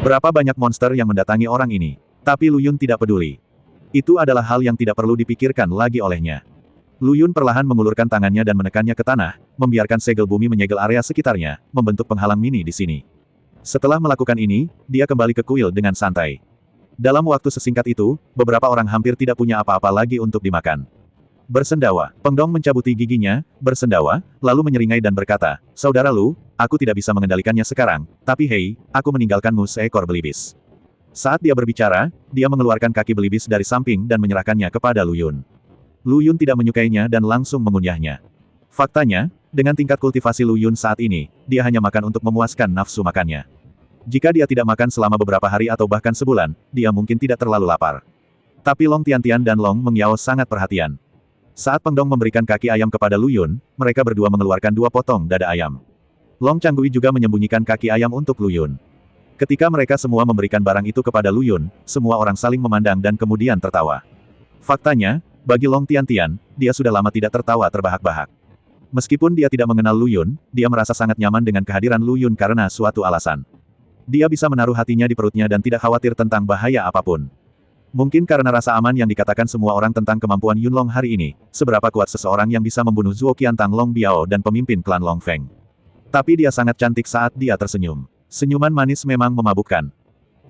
Berapa banyak monster yang mendatangi orang ini. Tapi Lu Yun tidak peduli. Itu adalah hal yang tidak perlu dipikirkan lagi olehnya. Lu Yun perlahan mengulurkan tangannya dan menekannya ke tanah, membiarkan segel bumi menyegel area sekitarnya, membentuk penghalang mini di sini. Setelah melakukan ini, dia kembali ke kuil dengan santai. Dalam waktu sesingkat itu, beberapa orang hampir tidak punya apa-apa lagi untuk dimakan. Bersendawa, Peng Dong mencabuti giginya, bersendawa, lalu menyeringai dan berkata, "Saudara Lu, aku tidak bisa mengendalikannya sekarang, tapi hei, aku meninggalkanmu seekor belibis." Saat dia berbicara, dia mengeluarkan kaki belibis dari samping dan menyerahkannya kepada Lu Yun. Lu Yun tidak menyukainya dan langsung mengunyahnya. Faktanya, dengan tingkat kultivasi Lu Yun saat ini, dia hanya makan untuk memuaskan nafsu makannya. Jika dia tidak makan selama beberapa hari atau bahkan sebulan, dia mungkin tidak terlalu lapar. Tapi Long Tiantian dan Long Mengyao sangat perhatian. Saat Peng Dong memberikan kaki ayam kepada Lu Yun, mereka berdua mengeluarkan 2 potong dada ayam. Long Changgui juga menyembunyikan kaki ayam untuk Lu Yun. Ketika mereka semua memberikan barang itu kepada Lu Yun, semua orang saling memandang dan kemudian tertawa. Faktanya, bagi Long Tiantian, dia sudah lama tidak tertawa terbahak-bahak. Meskipun dia tidak mengenal Lu Yun, dia merasa sangat nyaman dengan kehadiran Lu Yun karena suatu alasan. Dia bisa menaruh hatinya di perutnya dan tidak khawatir tentang bahaya apapun. Mungkin karena rasa aman yang dikatakan semua orang tentang kemampuan Yun Long hari ini, seberapa kuat seseorang yang bisa membunuh Zuo Qiantang Long Biao dan pemimpin klan Long Feng. Tapi dia sangat cantik saat dia tersenyum. Senyuman manis memang memabukkan.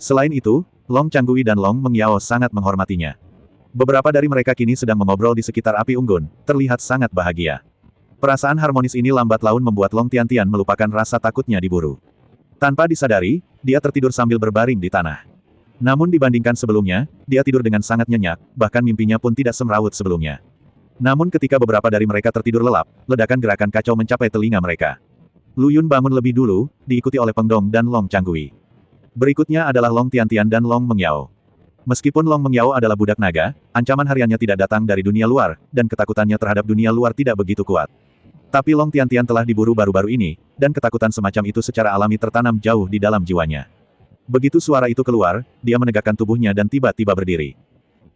Selain itu, Long Changgui dan Long Mengyao sangat menghormatinya. Beberapa dari mereka kini sedang mengobrol di sekitar api unggun, terlihat sangat bahagia. Perasaan harmonis ini lambat laun membuat Long Tiantian melupakan rasa takutnya diburu. Tanpa disadari, dia tertidur sambil berbaring di tanah. Namun dibandingkan sebelumnya, dia tidur dengan sangat nyenyak, bahkan mimpinya pun tidak semrawut sebelumnya. Namun ketika beberapa dari mereka tertidur lelap, ledakan gerakan kacau mencapai telinga mereka. Lu Yun bangun lebih dulu, diikuti oleh Peng Dong dan Long Changgui. Berikutnya adalah Long Tiantian dan Long Mengyao. Meskipun Long Mengyao adalah budak naga, ancaman hariannya tidak datang dari dunia luar, dan ketakutannya terhadap dunia luar tidak begitu kuat. Tapi Long Tiantian telah diburu baru-baru ini, dan ketakutan semacam itu secara alami tertanam jauh di dalam jiwanya. Begitu suara itu keluar, dia menegakkan tubuhnya dan tiba-tiba berdiri.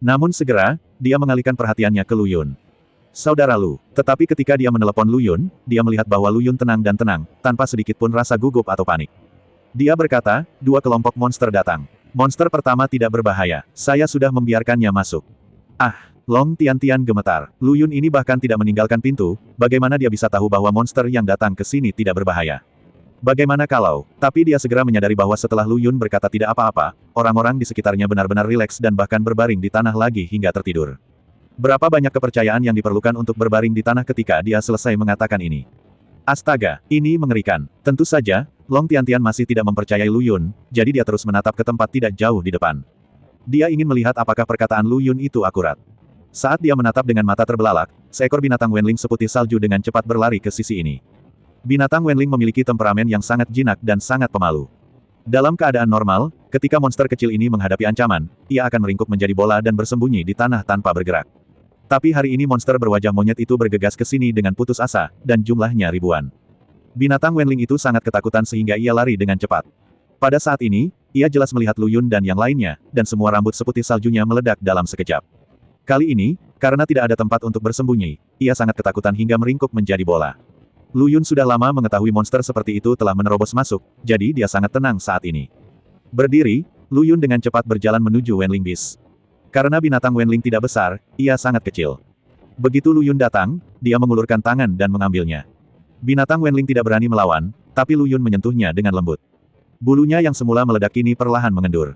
Namun segera, dia mengalihkan perhatiannya ke Lu Yun. "Saudara Lu." Tetapi ketika dia menelepon Lu Yun, dia melihat bahwa Lu Yun tenang dan tenang, tanpa sedikit pun rasa gugup atau panik. Dia berkata, "2 kelompok monster datang. Monster pertama tidak berbahaya. Saya sudah membiarkannya masuk." Ah, Long Tiantian gemetar. Lu Yun ini bahkan tidak meninggalkan pintu, bagaimana dia bisa tahu bahwa monster yang datang ke sini tidak berbahaya? Bagaimana kalau? Tapi dia segera menyadari bahwa setelah Lu Yun berkata tidak apa-apa, orang-orang di sekitarnya benar-benar rileks dan bahkan berbaring di tanah lagi hingga tertidur. Berapa banyak kepercayaan yang diperlukan untuk berbaring di tanah ketika dia selesai mengatakan ini? Astaga, ini mengerikan. Tentu saja, Long Tiantian masih tidak mempercayai Lu Yun, jadi dia terus menatap ke tempat tidak jauh di depan. Dia ingin melihat apakah perkataan Lu Yun itu akurat. Saat dia menatap dengan mata terbelalak, seekor binatang Wenling seputih salju dengan cepat berlari ke sisi ini. Binatang Wenling memiliki temperamen yang sangat jinak dan sangat pemalu. Dalam keadaan normal, ketika monster kecil ini menghadapi ancaman, ia akan meringkuk menjadi bola dan bersembunyi di tanah tanpa bergerak. Tapi hari ini monster berwajah monyet itu bergegas ke sini dengan putus asa, dan jumlahnya ribuan. Binatang Wenling itu sangat ketakutan sehingga ia lari dengan cepat. Pada saat ini, ia jelas melihat Lu Yun dan yang lainnya, dan semua rambut seputih saljunya meledak dalam sekejap. Kali ini, karena tidak ada tempat untuk bersembunyi, ia sangat ketakutan hingga meringkuk menjadi bola. Lu Yun sudah lama mengetahui monster seperti itu telah menerobos masuk, jadi dia sangat tenang saat ini. Berdiri, Lu Yun dengan cepat berjalan menuju Wenling Beast. Karena binatang Wenling tidak besar, ia sangat kecil. Begitu Lu Yun datang, dia mengulurkan tangan dan mengambilnya. Binatang Wenling tidak berani melawan, tapi Lu Yun menyentuhnya dengan lembut. Bulunya yang semula meledak kini perlahan mengendur.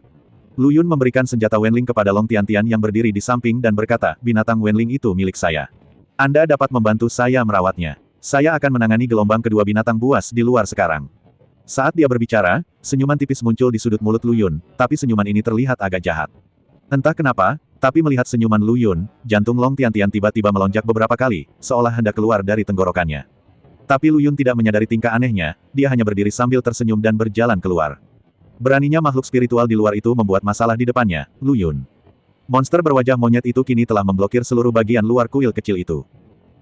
Lu Yun memberikan senjata Wenling kepada Long Tiantian yang berdiri di samping dan berkata, "Binatang Wenling itu milik saya. Anda dapat membantu saya merawatnya. Saya akan menangani gelombang kedua binatang buas di luar sekarang." Saat dia berbicara, senyuman tipis muncul di sudut mulut Lu Yun, tapi senyuman ini terlihat agak jahat. Entah kenapa, tapi melihat senyuman Lu Yun, jantung Long Tiantian tiba-tiba melonjak beberapa kali, seolah hendak keluar dari tenggorokannya. Tapi Lu Yun tidak menyadari tingkah anehnya, dia hanya berdiri sambil tersenyum dan berjalan keluar. Beraninya makhluk spiritual di luar itu membuat masalah di depannya, Lu Yun. Monster berwajah monyet itu kini telah memblokir seluruh bagian luar kuil kecil itu.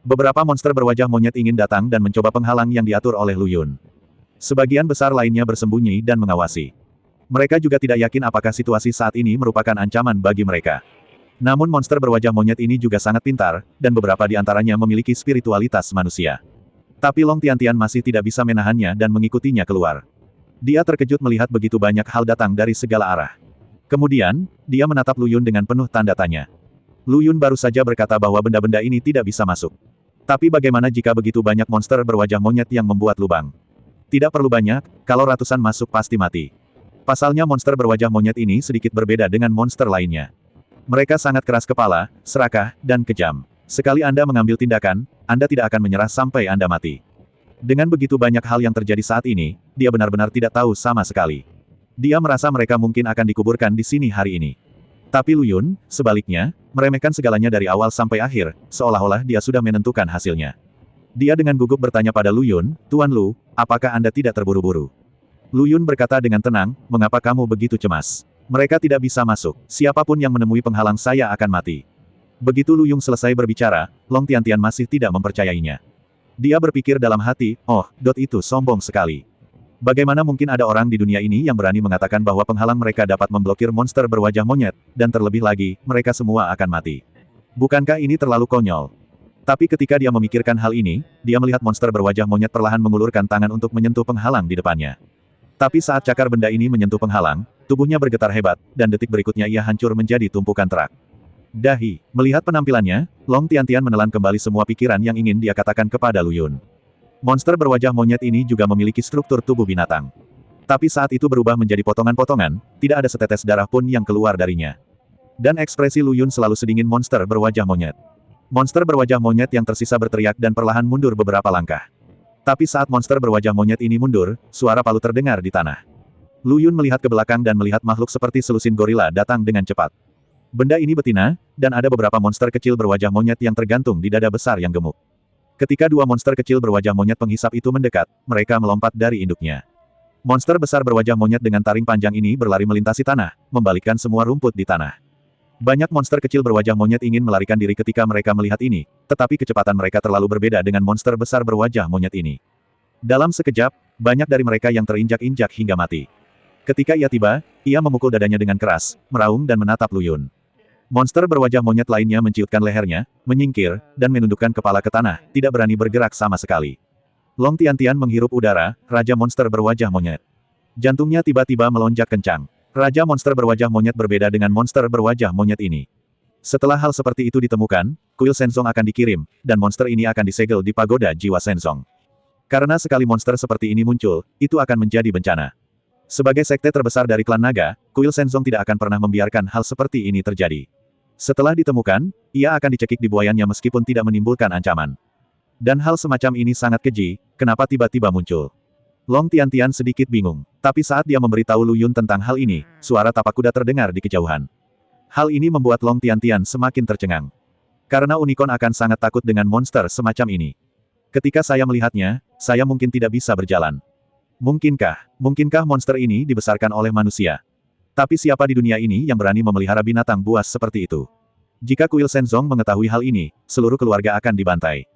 Beberapa monster berwajah monyet ingin datang dan mencoba penghalang yang diatur oleh Lu Yun. Sebagian besar lainnya bersembunyi dan mengawasi. Mereka juga tidak yakin apakah situasi saat ini merupakan ancaman bagi mereka. Namun monster berwajah monyet ini juga sangat pintar, dan beberapa di antaranya memiliki spiritualitas manusia. Tapi Long Tiantian masih tidak bisa menahannya dan mengikutinya keluar. Dia terkejut melihat begitu banyak hal datang dari segala arah. Kemudian, dia menatap Lu Yun dengan penuh tanda tanya. Lu Yun baru saja berkata bahwa benda-benda ini tidak bisa masuk. Tapi bagaimana jika begitu banyak monster berwajah monyet yang membuat lubang? Tidak perlu banyak, kalau ratusan masuk pasti mati. Pasalnya monster berwajah monyet ini sedikit berbeda dengan monster lainnya. Mereka sangat keras kepala, serakah, dan kejam. Sekali Anda mengambil tindakan, Anda tidak akan menyerah sampai Anda mati. Dengan begitu banyak hal yang terjadi saat ini, dia benar-benar tidak tahu sama sekali. Dia merasa mereka mungkin akan dikuburkan di sini hari ini. Tapi Lu Yun, sebaliknya, meremehkan segalanya dari awal sampai akhir, seolah-olah dia sudah menentukan hasilnya. Dia dengan gugup bertanya pada Lu Yun, "Tuan Lu, apakah Anda tidak terburu-buru?" Lu Yun berkata dengan tenang, "Mengapa kamu begitu cemas? Mereka tidak bisa masuk. Siapapun yang menemui penghalang saya akan mati." Begitu Lu Yun selesai berbicara, Long Tiantian masih tidak mempercayainya. Dia berpikir dalam hati, "Oh, itu sombong sekali. Bagaimana mungkin ada orang di dunia ini yang berani mengatakan bahwa penghalang mereka dapat memblokir monster berwajah monyet, dan terlebih lagi, mereka semua akan mati. Bukankah ini terlalu konyol?" Tapi ketika dia memikirkan hal ini, dia melihat monster berwajah monyet perlahan mengulurkan tangan untuk menyentuh penghalang di depannya. Tapi saat cakar benda ini menyentuh penghalang, tubuhnya bergetar hebat, dan detik berikutnya ia hancur menjadi tumpukan terak. Dahi. Melihat penampilannya, Long Tiantian menelan kembali semua pikiran yang ingin dia katakan kepada Lu Yun. Monster berwajah monyet ini juga memiliki struktur tubuh binatang. Tapi saat itu berubah menjadi potongan-potongan, tidak ada setetes darah pun yang keluar darinya. Dan ekspresi Lu Yun selalu sedingin monster berwajah monyet. Monster berwajah monyet yang tersisa berteriak dan perlahan mundur beberapa langkah. Tapi saat monster berwajah monyet ini mundur, suara palu terdengar di tanah. Lu Yun melihat ke belakang dan melihat makhluk seperti selusin gorila datang dengan cepat. Benda ini betina, dan ada beberapa monster kecil berwajah monyet yang tergantung di dada besar yang gemuk. Ketika dua monster kecil berwajah monyet penghisap itu mendekat, mereka melompat dari induknya. Monster besar berwajah monyet dengan taring panjang ini berlari melintasi tanah, membalikkan semua rumput di tanah. Banyak monster kecil berwajah monyet ingin melarikan diri ketika mereka melihat ini, tetapi kecepatan mereka terlalu berbeda dengan monster besar berwajah monyet ini. Dalam sekejap, banyak dari mereka yang terinjak-injak hingga mati. Ketika ia tiba, ia memukul dadanya dengan keras, meraung dan menatap Lu Yun. Monster berwajah monyet lainnya menciutkan lehernya, menyingkir, dan menundukkan kepala ke tanah, tidak berani bergerak sama sekali. Long Tiantian menghirup udara, Raja Monster berwajah monyet. Jantungnya tiba-tiba melonjak kencang. Raja Monster berwajah monyet berbeda dengan monster berwajah monyet ini. Setelah hal seperti itu ditemukan, kuil Shenzong akan dikirim, dan monster ini akan disegel di pagoda jiwa Shenzong. Karena sekali monster seperti ini muncul, itu akan menjadi bencana. Sebagai sekte terbesar dari klan naga, kuil Shenzong tidak akan pernah membiarkan hal seperti ini terjadi. Setelah ditemukan, ia akan dicekik di buayannya meskipun tidak menimbulkan ancaman. Dan hal semacam ini sangat keji, kenapa tiba-tiba muncul? Long Tiantian sedikit bingung. Tapi saat dia memberitahu Lu Yun tentang hal ini, suara tapak kuda terdengar di kejauhan. Hal ini membuat Long Tiantian semakin tercengang. Karena unicorn akan sangat takut dengan monster semacam ini. Ketika saya melihatnya, saya mungkin tidak bisa berjalan. Mungkinkah monster ini dibesarkan oleh manusia? Tapi siapa di dunia ini yang berani memelihara binatang buas seperti itu? Jika kuil Shenzong mengetahui hal ini, seluruh keluarga akan dibantai.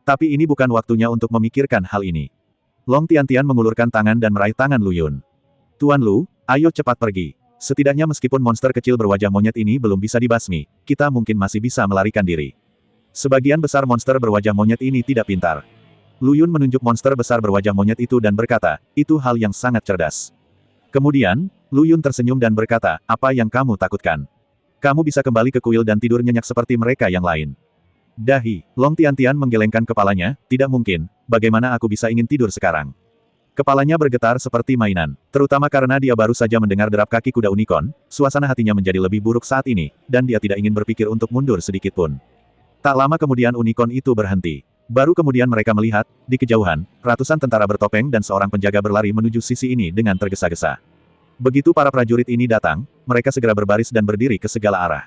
Tapi ini bukan waktunya untuk memikirkan hal ini. Long Tiantian mengulurkan tangan dan meraih tangan Lu Yun. "Tuan Lu, ayo cepat pergi. Setidaknya meskipun monster kecil berwajah monyet ini belum bisa dibasmi, kita mungkin masih bisa melarikan diri." Sebagian besar monster berwajah monyet ini tidak pintar. Lu Yun menunjuk monster besar berwajah monyet itu dan berkata, "Itu hal yang sangat cerdas." Kemudian, Lu Yun tersenyum dan berkata, "Apa yang kamu takutkan? Kamu bisa kembali ke kuil dan tidur nyenyak seperti mereka yang lain." Dahi. Long Tiantian menggelengkan kepalanya, "Tidak mungkin, bagaimana aku bisa ingin tidur sekarang?" Kepalanya bergetar seperti mainan. Terutama karena dia baru saja mendengar derap kaki kuda unicorn, suasana hatinya menjadi lebih buruk saat ini, dan dia tidak ingin berpikir untuk mundur sedikitpun. Tak lama kemudian unicorn itu berhenti. Baru kemudian mereka melihat, di kejauhan, ratusan tentara bertopeng dan seorang penjaga berlari menuju sisi ini dengan tergesa-gesa. Begitu para prajurit ini datang, mereka segera berbaris dan berdiri ke segala arah.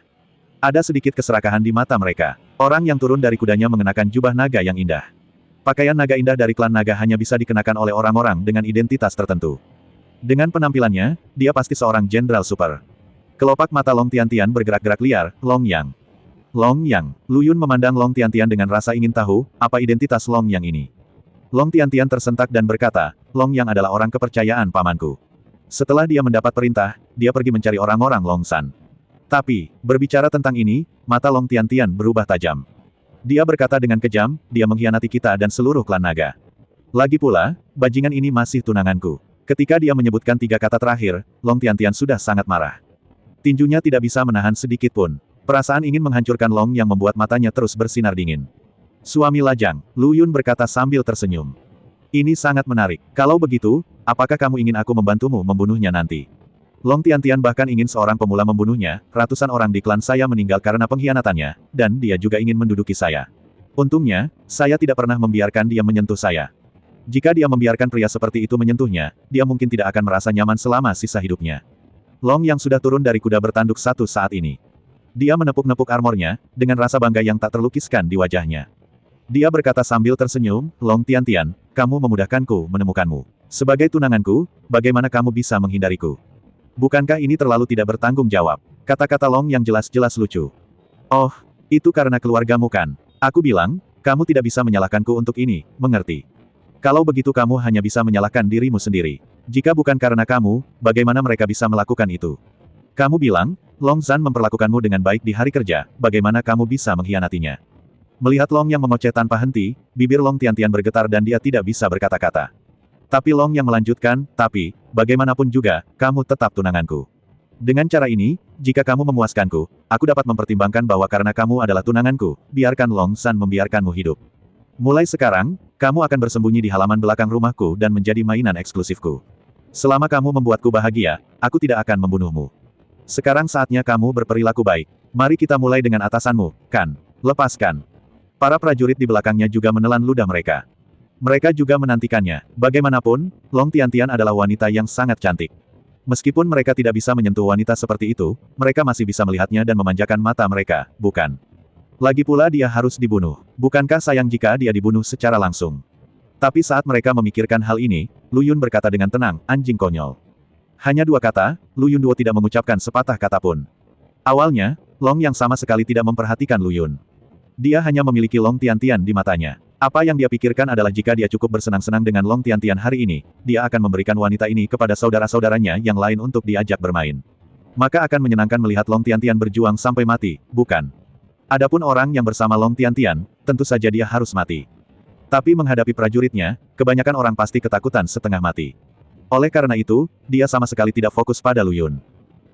Ada sedikit keserakahan di mata mereka. Orang yang turun dari kudanya mengenakan jubah naga yang indah. Pakaian naga indah dari klan naga hanya bisa dikenakan oleh orang-orang dengan identitas tertentu. Dengan penampilannya, dia pasti seorang jenderal super. Kelopak mata Long Tiantian bergerak-gerak liar, Long Yang. Long Yang. Lu Yun memandang Long Tiantian dengan rasa ingin tahu, apa identitas Long Yang ini. Long Tiantian tersentak dan berkata, "Long Yang adalah orang kepercayaan pamanku. Setelah dia mendapat perintah, dia pergi mencari orang-orang Long San." Tapi, berbicara tentang ini, mata Long Tiantian berubah tajam. Dia berkata dengan kejam, "Dia mengkhianati kita dan seluruh klan naga. Lagi pula, bajingan ini masih tunanganku. Ketika dia menyebutkan 3 kata terakhir, Long Tiantian sudah sangat marah. Tinjunya tidak bisa menahan sedikit pun. Perasaan ingin menghancurkan Long yang membuat matanya terus bersinar dingin. Suami lajang, Lu Yun berkata sambil tersenyum. Ini sangat menarik. Kalau begitu, apakah kamu ingin aku membantumu membunuhnya nanti? Long Tiantian bahkan ingin seorang pemula membunuhnya, ratusan orang di klan saya meninggal karena pengkhianatannya, dan dia juga ingin menduduki saya. Untungnya, saya tidak pernah membiarkan dia menyentuh saya. Jika dia membiarkan pria seperti itu menyentuhnya, dia mungkin tidak akan merasa nyaman selama sisa hidupnya. Long yang sudah turun dari kuda bertanduk satu saat ini. Dia menepuk-nepuk armornya, dengan rasa bangga yang tak terlukiskan di wajahnya. Dia berkata sambil tersenyum, Long Tiantian, kamu memudahkanku menemukanmu. Sebagai tunanganku, bagaimana kamu bisa menghindariku? Bukankah ini terlalu tidak bertanggung jawab? Kata-kata Long yang jelas-jelas lucu. Oh, itu karena keluargamu kan? Aku bilang, kamu tidak bisa menyalahkanku untuk ini, mengerti? Kalau begitu kamu hanya bisa menyalahkan dirimu sendiri. Jika bukan karena kamu, bagaimana mereka bisa melakukan itu? Kamu bilang, Long Zhan memperlakukanmu dengan baik di hari kerja, bagaimana kamu bisa mengkhianatinya? Melihat Long yang mengoceh tanpa henti, bibir Long Tiantian bergetar dan dia tidak bisa berkata-kata. Tapi Long yang melanjutkan, tapi, bagaimanapun juga, kamu tetap tunanganku. Dengan cara ini, jika kamu memuaskanku, aku dapat mempertimbangkan bahwa karena kamu adalah tunanganku, biarkan Long Zhan membiarkanmu hidup. Mulai sekarang, kamu akan bersembunyi di halaman belakang rumahku dan menjadi mainan eksklusifku. Selama kamu membuatku bahagia, aku tidak akan membunuhmu. Sekarang saatnya kamu berperilaku baik. Mari kita mulai dengan atasanmu, Kan. Lepaskan. Para prajurit di belakangnya juga menelan ludah mereka. Mereka juga menantikannya. Bagaimanapun, Long Tiantian adalah wanita yang sangat cantik. Meskipun mereka tidak bisa menyentuh wanita seperti itu, mereka masih bisa melihatnya dan memanjakan mata mereka, bukan? Lagi pula dia harus dibunuh. Bukankah sayang jika dia dibunuh secara langsung? Tapi saat mereka memikirkan hal ini, Lu Yun berkata dengan tenang, anjing konyol. Hanya 2 kata, Lu Yun Duo tidak mengucapkan sepatah kata pun. Awalnya, Long yang sama sekali tidak memperhatikan Lu Yun. Dia hanya memiliki Long Tiantian di matanya. Apa yang dia pikirkan adalah jika dia cukup bersenang-senang dengan Long Tiantian hari ini, dia akan memberikan wanita ini kepada saudara-saudaranya yang lain untuk diajak bermain. Maka akan menyenangkan melihat Long Tiantian berjuang sampai mati, bukan? Adapun orang yang bersama Long Tiantian, tentu saja dia harus mati. Tapi menghadapi prajuritnya, kebanyakan orang pasti ketakutan setengah mati. Oleh karena itu, dia sama sekali tidak fokus pada Lu Yun.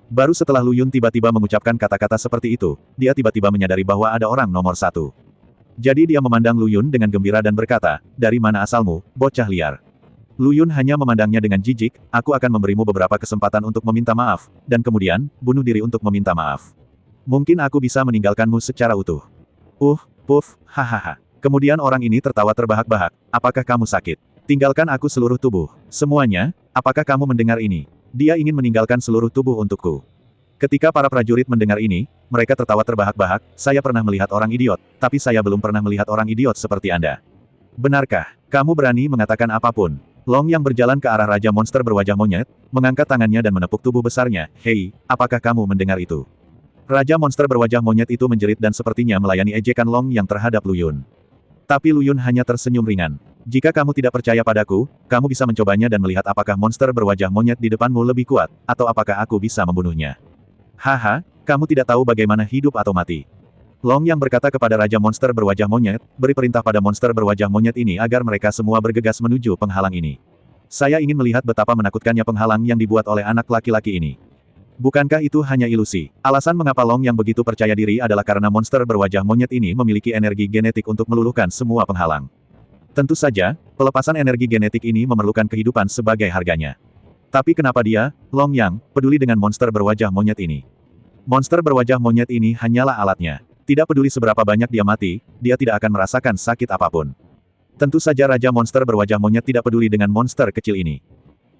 Baru setelah Lu Yun tiba-tiba mengucapkan kata-kata seperti itu, dia tiba-tiba menyadari bahwa ada orang nomor 1. Jadi dia memandang Lu Yun dengan gembira dan berkata, dari mana asalmu, bocah liar? Lu Yun hanya memandangnya dengan jijik, aku akan memberimu beberapa kesempatan untuk meminta maaf, dan kemudian, bunuh diri untuk meminta maaf. Mungkin aku bisa meninggalkanmu secara utuh. Puff, hahaha. Kemudian orang ini tertawa terbahak-bahak, apakah kamu sakit? Tinggalkan aku seluruh tubuh. Semuanya, apakah kamu mendengar ini? Dia ingin meninggalkan seluruh tubuh untukku. Ketika para prajurit mendengar ini, mereka tertawa terbahak-bahak, saya pernah melihat orang idiot, tapi saya belum pernah melihat orang idiot seperti Anda. Benarkah? Kamu berani mengatakan apapun? Long yang berjalan ke arah Raja Monster berwajah monyet, mengangkat tangannya dan menepuk tubuh besarnya, hei, apakah kamu mendengar itu? Raja Monster berwajah monyet itu menjerit dan sepertinya melayani ejekan Long yang terhadap Lu Yun. Tapi Lu Yun hanya tersenyum ringan. Jika kamu tidak percaya padaku, kamu bisa mencobanya dan melihat apakah monster berwajah monyet di depanmu lebih kuat, atau apakah aku bisa membunuhnya. Haha, kamu tidak tahu bagaimana hidup atau mati. Long yang berkata kepada Raja Monster berwajah monyet, beri perintah pada monster berwajah monyet ini agar mereka semua bergegas menuju penghalang ini. Saya ingin melihat betapa menakutkannya penghalang yang dibuat oleh anak laki-laki ini. Bukankah itu hanya ilusi? Alasan mengapa Long yang begitu percaya diri adalah karena monster berwajah monyet ini memiliki energi genetik untuk meluluhkan semua penghalang. Tentu saja, pelepasan energi genetik ini memerlukan kehidupan sebagai harganya. Tapi kenapa dia, Long Yang, peduli dengan monster berwajah monyet ini? Monster berwajah monyet ini hanyalah alatnya. Tidak peduli seberapa banyak dia mati, dia tidak akan merasakan sakit apapun. Tentu saja Raja Monster berwajah monyet tidak peduli dengan monster kecil ini.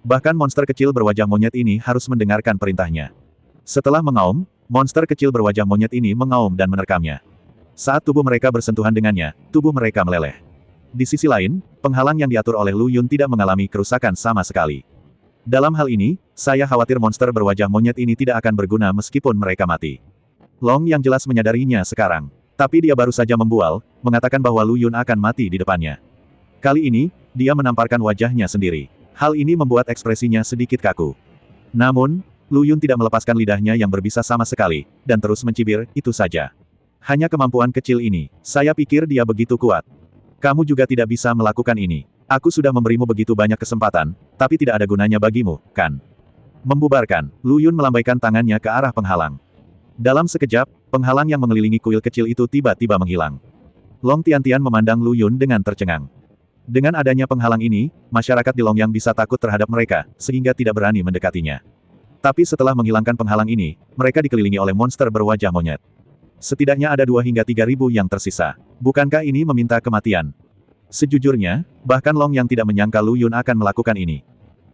Bahkan monster kecil berwajah monyet ini harus mendengarkan perintahnya. Setelah mengaum, monster kecil berwajah monyet ini mengaum dan menerkamnya. Saat tubuh mereka bersentuhan dengannya, tubuh mereka meleleh. Di sisi lain, penghalang yang diatur oleh Lu Yun tidak mengalami kerusakan sama sekali. Dalam hal ini, saya khawatir monster berwajah monyet ini tidak akan berguna meskipun mereka mati. Long yang jelas menyadarinya sekarang. Tapi dia baru saja membual, mengatakan bahwa Lu Yun akan mati di depannya. Kali ini, dia menamparkan wajahnya sendiri. Hal ini membuat ekspresinya sedikit kaku. Namun, Lu Yun tidak melepaskan lidahnya yang berbisa sama sekali, dan terus mencibir, itu saja. Hanya kemampuan kecil ini, saya pikir dia begitu kuat. Kamu juga tidak bisa melakukan ini. Aku sudah memberimu begitu banyak kesempatan, tapi tidak ada gunanya bagimu, kan? Membubarkan, Lu Yun melambaikan tangannya ke arah penghalang. Dalam sekejap, penghalang yang mengelilingi kuil kecil itu tiba-tiba menghilang. Long Tiantian memandang Lu Yun dengan tercengang. Dengan adanya penghalang ini, masyarakat di Longyang bisa takut terhadap mereka, sehingga tidak berani mendekatinya. Tapi setelah menghilangkan penghalang ini, mereka dikelilingi oleh monster berwajah monyet. Setidaknya ada 2 hingga 3.000 yang tersisa. Bukankah ini meminta kematian? Sejujurnya, bahkan Long yang tidak menyangka Lu Yun akan melakukan ini.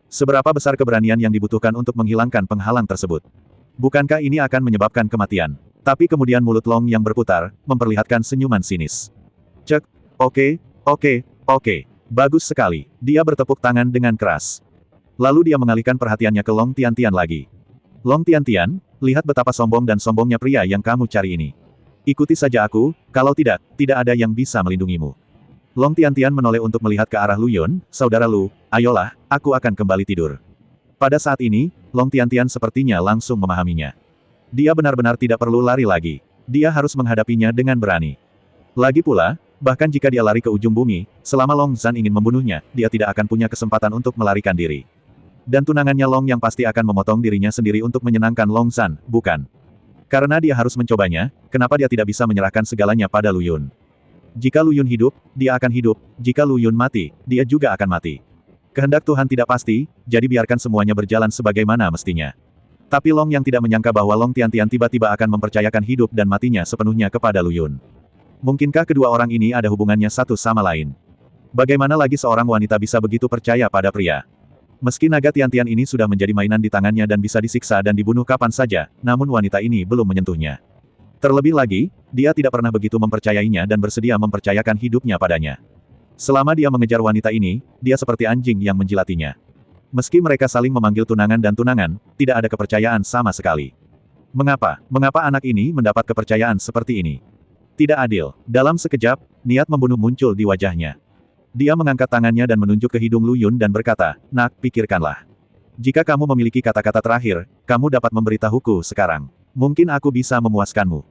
Seberapa besar keberanian yang dibutuhkan untuk menghilangkan penghalang tersebut? Bukankah ini akan menyebabkan kematian? Tapi kemudian mulut Long yang berputar, memperlihatkan senyuman sinis. Cek, oke. Bagus sekali. Dia bertepuk tangan dengan keras. Lalu dia mengalihkan perhatiannya ke Long Tiantian lagi. Long Tiantian, lihat betapa sombong dan sombongnya pria yang kamu cari ini. Ikuti saja aku, kalau tidak, tidak ada yang bisa melindungimu. Long Tiantian menoleh untuk melihat ke arah Lu Yun, saudara Lu, ayolah, aku akan kembali tidur. Pada saat ini, Long Tiantian sepertinya langsung memahaminya. Dia benar-benar tidak perlu lari lagi. Dia harus menghadapinya dengan berani. Lagi pula, bahkan jika dia lari ke ujung bumi, selama Long Zhan ingin membunuhnya, dia tidak akan punya kesempatan untuk melarikan diri. Dan tunangannya Long yang pasti akan memotong dirinya sendiri untuk menyenangkan Long Zhan, bukan? Karena dia harus mencobanya, kenapa dia tidak bisa menyerahkan segalanya pada Lu Yun? Jika Lu Yun hidup, dia akan hidup, jika Lu Yun mati, dia juga akan mati. Kehendak Tuhan tidak pasti, jadi biarkan semuanya berjalan sebagaimana mestinya. Tapi Long yang tidak menyangka bahwa Long Tiantian tiba-tiba akan mempercayakan hidup dan matinya sepenuhnya kepada Lu Yun. Mungkinkah kedua orang ini ada hubungannya satu sama lain? Bagaimana lagi seorang wanita bisa begitu percaya pada pria? Meski naga Tiantian ini sudah menjadi mainan di tangannya dan bisa disiksa dan dibunuh kapan saja, namun wanita ini belum menyentuhnya. Terlebih lagi, dia tidak pernah begitu mempercayainya dan bersedia mempercayakan hidupnya padanya. Selama dia mengejar wanita ini, dia seperti anjing yang menjilatinya. Meski mereka saling memanggil tunangan dan tunangan, tidak ada kepercayaan sama sekali. Mengapa anak ini mendapat kepercayaan seperti ini? Tidak adil. Dalam sekejap, niat membunuh muncul di wajahnya. Dia mengangkat tangannya dan menunjuk ke hidung Lu Yun dan berkata, "Nak, pikirkanlah. Jika kamu memiliki kata-kata terakhir, kamu dapat memberitahuku sekarang. Mungkin aku bisa memuaskanmu."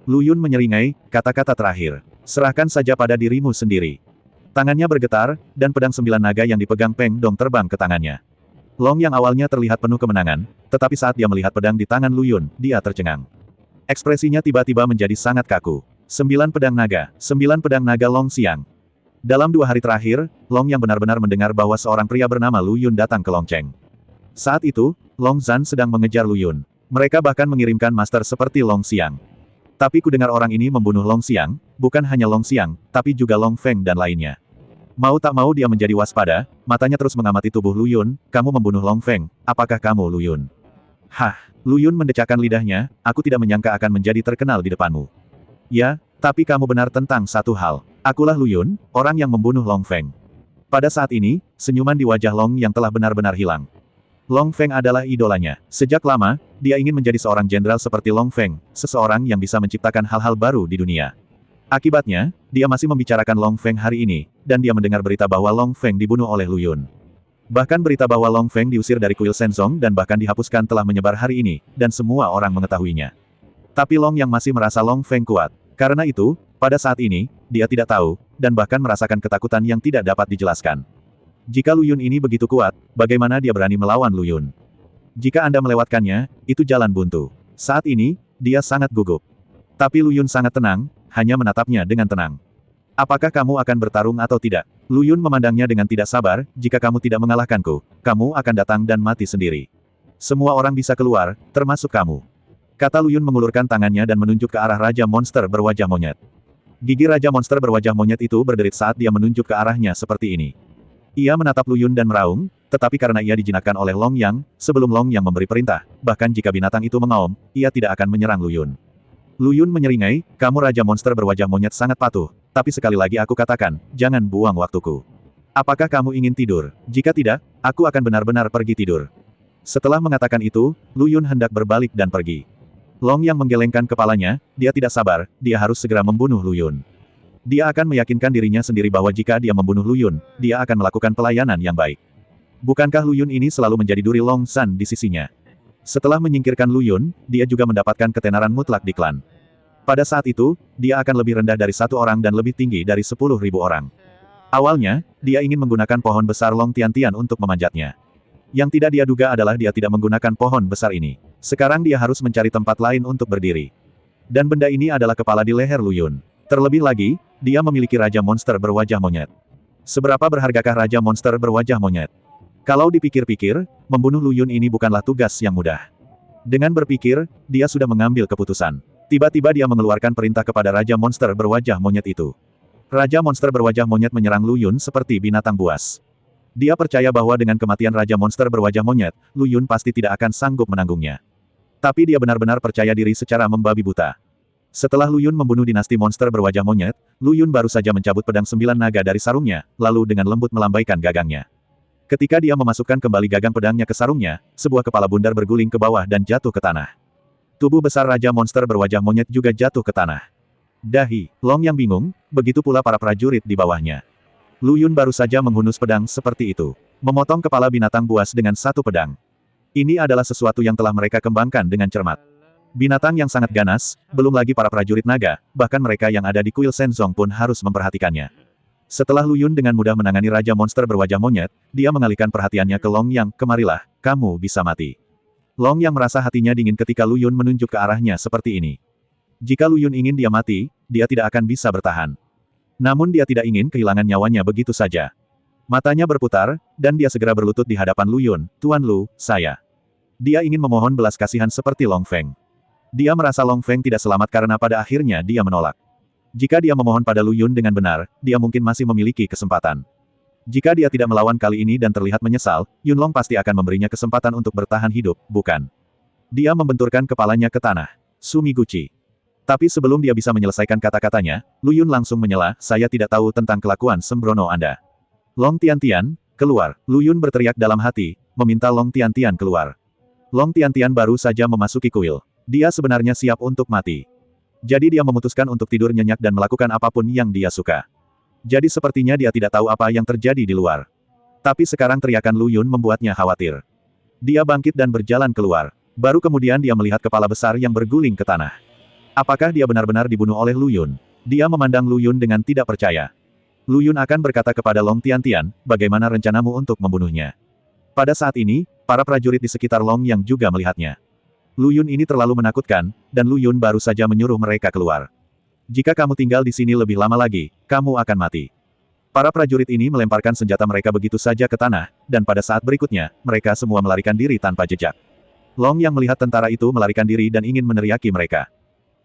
Lu Yun menyeringai, "Kata-kata terakhir. Serahkan saja pada dirimu sendiri." Tangannya bergetar, dan pedang 9 naga yang dipegang Peng Dong terbang ke tangannya. Long yang awalnya terlihat penuh kemenangan, tetapi saat dia melihat pedang di tangan Lu Yun, dia tercengang. Ekspresinya tiba-tiba menjadi sangat kaku. 9 pedang naga Long Xiang. Dalam 2 hari terakhir, Long yang benar-benar mendengar bahwa seorang pria bernama Lu Yun datang ke Longcheng. Saat itu, Long Zhan sedang mengejar Lu Yun. Mereka bahkan mengirimkan master seperti Long Xiang. Tapi kudengar orang ini membunuh Long Xiang, bukan hanya Long Xiang, tapi juga Long Feng dan lainnya. Mau tak mau dia menjadi waspada, matanya terus mengamati tubuh Lu Yun, "Kamu membunuh Long Feng, apakah kamu Lu Yun?" "Hah," Lu Yun mendecakkan lidahnya, "aku tidak menyangka akan menjadi terkenal di depanmu." "Ya, tapi kamu benar tentang satu hal. Akulah Lu Yun, orang yang membunuh Long Feng." Pada saat ini, senyuman di wajah Long yang telah benar-benar hilang. Long Feng adalah idolanya. Sejak lama, dia ingin menjadi seorang jenderal seperti Long Feng, seseorang yang bisa menciptakan hal-hal baru di dunia. Akibatnya, dia masih membicarakan Long Feng hari ini, dan dia mendengar berita bahwa Long Feng dibunuh oleh Lu Yun. Bahkan berita bahwa Long Feng diusir dari kuil Shenzong dan bahkan dihapuskan telah menyebar hari ini, dan semua orang mengetahuinya. Tapi Long yang masih merasa Long Feng kuat. Karena itu, pada saat ini, dia tidak tahu, dan bahkan merasakan ketakutan yang tidak dapat dijelaskan. Jika Lu Yun ini begitu kuat, bagaimana dia berani melawan Lu Yun? Jika Anda melewatkannya, itu jalan buntu. Saat ini, dia sangat gugup. Tapi Lu Yun sangat tenang, hanya menatapnya dengan tenang. "Apakah kamu akan bertarung atau tidak?" Lu Yun memandangnya dengan tidak sabar, "Jika kamu tidak mengalahkanku, kamu akan datang dan mati sendiri. Semua orang bisa keluar, termasuk kamu." Kata Lu Yun mengulurkan tangannya dan menunjuk ke arah Raja Monster berwajah monyet. Gigi Raja Monster berwajah monyet itu berderit saat dia menunjuk ke arahnya seperti ini. Ia menatap Lu Yun dan meraung, tetapi karena ia dijinakkan oleh Long Yang, sebelum Long Yang memberi perintah, bahkan jika binatang itu mengaum, ia tidak akan menyerang Lu Yun. Lu Yun menyeringai, "Kamu Raja Monster berwajah monyet sangat patuh, tapi sekali lagi aku katakan, jangan buang waktuku. Apakah kamu ingin tidur? Jika tidak, aku akan benar-benar pergi tidur." Setelah mengatakan itu, Lu Yun hendak berbalik dan pergi. Long yang menggelengkan kepalanya, dia tidak sabar, dia harus segera membunuh Lu Yun. Dia akan meyakinkan dirinya sendiri bahwa jika dia membunuh Lu Yun, dia akan melakukan pelayanan yang baik. Bukankah Lu Yun ini selalu menjadi duri Long San di sisinya? Setelah menyingkirkan Lu Yun, dia juga mendapatkan ketenaran mutlak di klan. Pada saat itu, dia akan lebih rendah dari 1 orang dan lebih tinggi dari 10.000 orang. Awalnya, dia ingin menggunakan pohon besar Long Tiantian untuk memanjatnya. Yang tidak dia duga adalah dia tidak menggunakan pohon besar ini. Sekarang dia harus mencari tempat lain untuk berdiri. Dan benda ini adalah kepala di leher Lu Yun. Terlebih lagi, dia memiliki Raja Monster berwajah monyet. Seberapa berhargakah Raja Monster berwajah monyet? Kalau dipikir-pikir, membunuh Lu Yun ini bukanlah tugas yang mudah. Dengan berpikir, dia sudah mengambil keputusan. Tiba-tiba dia mengeluarkan perintah kepada Raja Monster berwajah monyet itu. Raja Monster berwajah monyet menyerang Lu Yun seperti binatang buas. Dia percaya bahwa dengan kematian Raja Monster berwajah monyet, Lu Yun pasti tidak akan sanggup menanggungnya. Tapi dia benar-benar percaya diri secara membabi buta. Setelah Lu Yun membunuh dinasti monster berwajah monyet, Lu Yun baru saja mencabut pedang 9 naga dari sarungnya, lalu dengan lembut melambaikan gagangnya. Ketika dia memasukkan kembali gagang pedangnya ke sarungnya, sebuah kepala bundar berguling ke bawah dan jatuh ke tanah. Tubuh besar Raja Monster berwajah monyet juga jatuh ke tanah. Dahi, Long yang bingung, begitu pula para prajurit di bawahnya. Lu Yun baru saja menghunus pedang seperti itu. Memotong kepala binatang buas dengan satu pedang. Ini adalah sesuatu yang telah mereka kembangkan dengan cermat. Binatang yang sangat ganas, belum lagi para prajurit naga, bahkan mereka yang ada di kuil Shenzong pun harus memperhatikannya. Setelah Lu Yun dengan mudah menangani Raja Monster berwajah monyet, dia mengalihkan perhatiannya ke Long Yang, kemarilah, kamu bisa mati. Long Yang merasa hatinya dingin ketika Lu Yun menunjuk ke arahnya seperti ini. Jika Lu Yun ingin dia mati, dia tidak akan bisa bertahan. Namun dia tidak ingin kehilangan nyawanya begitu saja. Matanya berputar, dan dia segera berlutut di hadapan Lu Yun, Tuan Lu, saya. Dia ingin memohon belas kasihan seperti Long Feng. Dia merasa Long Feng tidak selamat karena pada akhirnya dia menolak. Jika dia memohon pada Lu Yun dengan benar, dia mungkin masih memiliki kesempatan. Jika dia tidak melawan kali ini dan terlihat menyesal, Yun Long pasti akan memberinya kesempatan untuk bertahan hidup, bukan? Dia membenturkan kepalanya ke tanah. Sumiguchi. Tapi sebelum dia bisa menyelesaikan kata-katanya, Lu Yun langsung menyela, saya tidak tahu tentang kelakuan sembrono Anda. Long Tiantian, keluar. Lu Yun berteriak dalam hati, meminta Long Tiantian keluar. Long Tiantian baru saja memasuki kuil. Dia sebenarnya siap untuk mati. Jadi dia memutuskan untuk tidur nyenyak dan melakukan apapun yang dia suka. Jadi sepertinya dia tidak tahu apa yang terjadi di luar. Tapi sekarang teriakan Lu Yun membuatnya khawatir. Dia bangkit dan berjalan keluar. Baru kemudian dia melihat kepala besar yang berguling ke tanah. Apakah dia benar-benar dibunuh oleh Lu Yun? Dia memandang Lu Yun dengan tidak percaya. Lu Yun akan berkata kepada Long Tiantian, bagaimana rencanamu untuk membunuhnya? Pada saat ini, para prajurit di sekitar Long yang juga melihatnya. Lu Yun ini terlalu menakutkan, dan Lu Yun baru saja menyuruh mereka keluar. Jika kamu tinggal di sini lebih lama lagi, kamu akan mati. Para prajurit ini melemparkan senjata mereka begitu saja ke tanah, dan pada saat berikutnya, mereka semua melarikan diri tanpa jejak. Long yang melihat tentara itu melarikan diri dan ingin meneriaki mereka.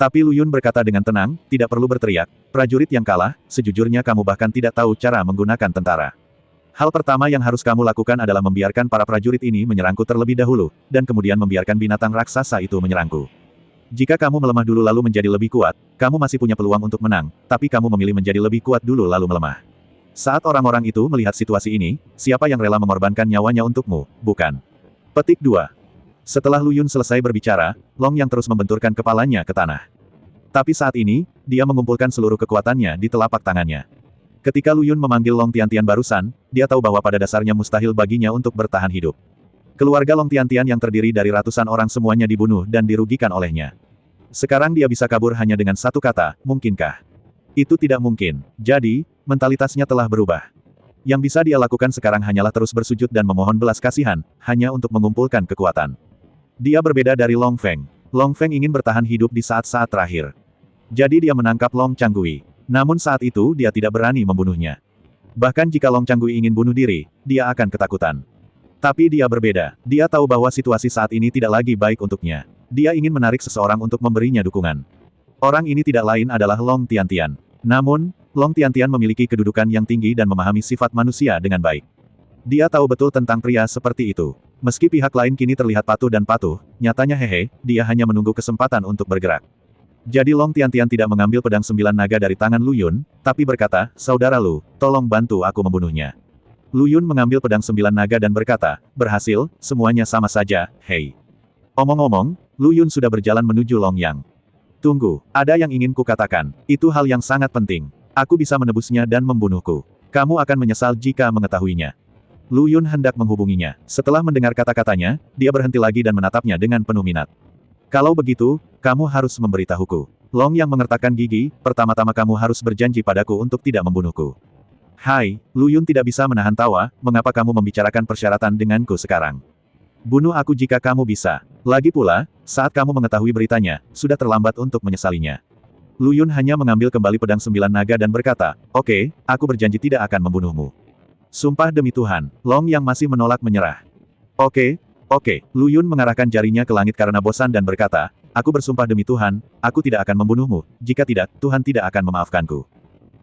Tapi Lu Yun berkata dengan tenang, tidak perlu berteriak, prajurit yang kalah, sejujurnya kamu bahkan tidak tahu cara menggunakan tentara. Hal pertama yang harus kamu lakukan adalah membiarkan para prajurit ini menyerangku terlebih dahulu, dan kemudian membiarkan binatang raksasa itu menyerangku. Jika kamu melemah dulu lalu menjadi lebih kuat, kamu masih punya peluang untuk menang, tapi kamu memilih menjadi lebih kuat dulu lalu melemah. Saat orang-orang itu melihat situasi ini, siapa yang rela mengorbankan nyawanya untukmu, bukan? Petik 2. Setelah Lu Yun selesai berbicara, Long yang terus membenturkan kepalanya ke tanah. Tapi saat ini, dia mengumpulkan seluruh kekuatannya di telapak tangannya. Ketika Lu Yun memanggil Long Tiantian barusan, dia tahu bahwa pada dasarnya mustahil baginya untuk bertahan hidup. Keluarga Long Tiantian yang terdiri dari ratusan orang semuanya dibunuh dan dirugikan olehnya. Sekarang dia bisa kabur hanya dengan satu kata, mungkinkah? Itu tidak mungkin. Jadi, mentalitasnya telah berubah. Yang bisa dia lakukan sekarang hanyalah terus bersujud dan memohon belas kasihan, hanya untuk mengumpulkan kekuatan. Dia berbeda dari Long Feng. Long Feng ingin bertahan hidup di saat-saat terakhir. Jadi dia menangkap Long Changgui. Namun saat itu dia tidak berani membunuhnya. Bahkan jika Long Changgui ingin bunuh diri, dia akan ketakutan. Tapi dia berbeda. Dia tahu bahwa situasi saat ini tidak lagi baik untuknya. Dia ingin menarik seseorang untuk memberinya dukungan. Orang ini tidak lain adalah Long Tiantian. Namun, Long Tiantian memiliki kedudukan yang tinggi dan memahami sifat manusia dengan baik. Dia tahu betul tentang pria seperti itu. Meski pihak lain kini terlihat patuh dan patuh, nyatanya hehe, dia hanya menunggu kesempatan untuk bergerak. Jadi Long Tiantian tidak mengambil pedang 9 naga dari tangan Lu Yun, tapi berkata, saudara Lu, tolong bantu aku membunuhnya. Lu Yun mengambil pedang 9 naga dan berkata, berhasil, semuanya sama saja, hei. Omong-omong, Lu Yun sudah berjalan menuju Long Yang. Tunggu, ada yang ingin kukatakan, itu hal yang sangat penting. Aku bisa menebusnya dan membunuhku. Kamu akan menyesal jika mengetahuinya. Lu Yun hendak menghubunginya. Setelah mendengar kata-katanya, dia berhenti lagi dan menatapnya dengan penuh minat. Kalau begitu, kamu harus memberitahuku. Long yang mengertakkan gigi, pertama-tama kamu harus berjanji padaku untuk tidak membunuhku. Hai, Lu Yun tidak bisa menahan tawa, mengapa kamu membicarakan persyaratan denganku sekarang? Bunuh aku jika kamu bisa. Lagi pula, saat kamu mengetahui beritanya, sudah terlambat untuk menyesalinya. Lu Yun hanya mengambil kembali pedang 9 naga dan berkata, oke, aku berjanji tidak akan membunuhmu. Sumpah demi Tuhan, Long yang masih menolak menyerah. Oke, Lu Yun mengarahkan jarinya ke langit karena bosan dan berkata, aku bersumpah demi Tuhan, aku tidak akan membunuhmu, jika tidak, Tuhan tidak akan memaafkanku.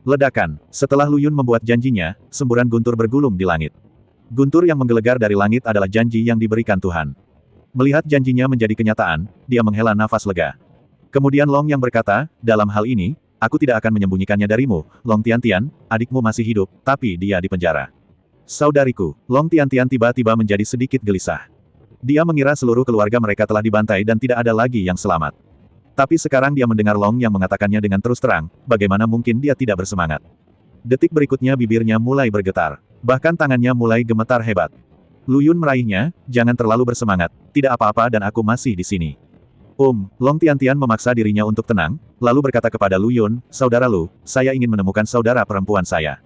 Ledakan. Setelah Lu Yun membuat janjinya, semburan guntur bergulung di langit. Guntur yang menggelegar dari langit adalah janji yang diberikan Tuhan. Melihat janjinya menjadi kenyataan, dia menghela nafas lega. Kemudian Long yang berkata, dalam hal ini, aku tidak akan menyembunyikannya darimu, Long Tiantian, adikmu masih hidup, tapi dia di penjara. Saudariku, Long Tiantian tiba-tiba menjadi sedikit gelisah. Dia mengira seluruh keluarga mereka telah dibantai dan tidak ada lagi yang selamat. Tapi sekarang dia mendengar Long yang mengatakannya dengan terus terang, bagaimana mungkin dia tidak bersemangat. Detik berikutnya bibirnya mulai bergetar. Bahkan tangannya mulai gemetar hebat. Lu Yun meraihnya, jangan terlalu bersemangat, tidak apa-apa dan aku masih di sini. Long Tiantian memaksa dirinya untuk tenang, lalu berkata kepada Lu Yun, saudara Lu, saya ingin menemukan saudara perempuan saya.